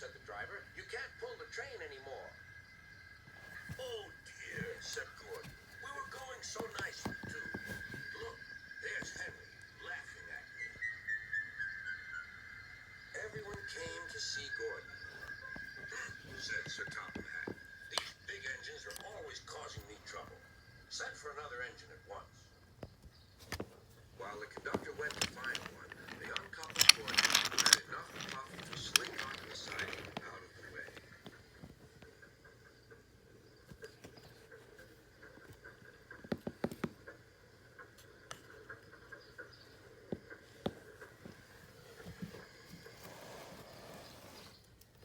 said the driver. You can't pull the train anymore. Oh, dear, said Gordon. We were going so nicely, too. Look, there's Henry, laughing at me. Everyone came to see Gordon. Said Sir Topham Hatt. These big engines are always causing me trouble. Send for another engine at once. While the conductor went to find one, the uncoupled Gordon had enough puff to slink onto the siding out of the way.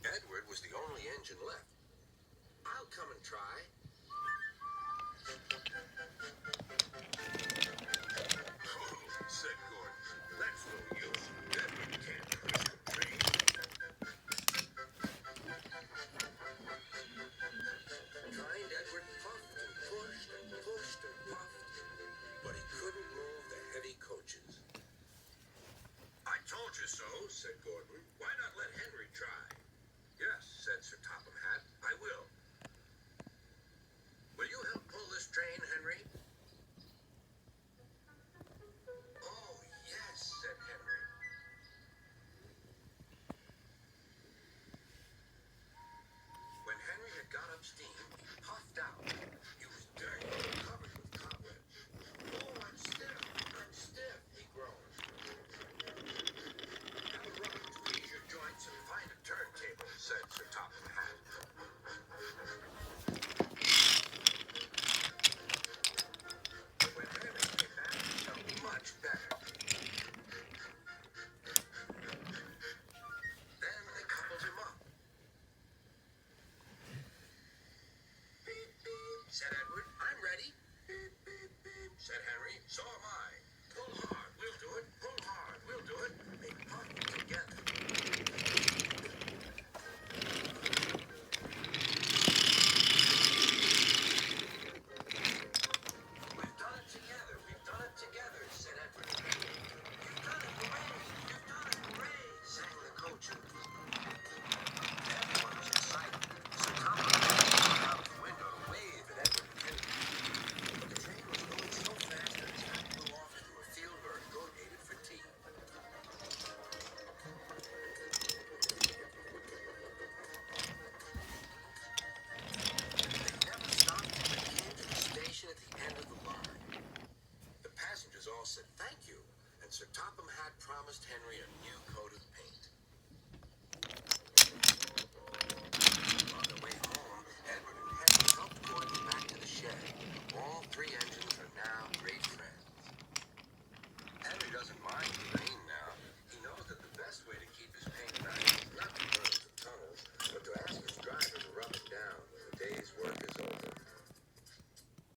Edward was the only engine left. I'll come and try. Said Gordon. That's no use. Edward can't push the train. Kind Edward puffed and pushed and pushed and puffed, but he couldn't move the heavy coaches. I told you so, said Gordon. Why not let Henry try? Yes, said Sir Topham Hatt. I will. Will you help pull this train, Henry? Oh, yes, said Henry. When Henry had got up steam, he puffed out. He was dirty, covered with cobwebs. Oh, I'm stiff, he groaned. Have a rub to ease your joints and find a turntable, said Sir Topham Hatt. When Henry came back, he felt much better. Then they coupled him up. Beep, beep, said Edward. I'm ready. Beep, beep, beep, said Henry. So am I. Pull hard, we'll do it. Pull hard, we'll do it. They puffed together. We've done it together, said Edward. You've done it, hooray, sang the coaches. Everyone was excited. Sir Topham looked out the window to wave at Edward and Henry. But the train was going so fast that his hat blew off into a field where it rotated for tea. They never stopped till they came to the station at the end of the line. The passengers all said thank you, and Sir Topham Hatt promised Henry a new coat.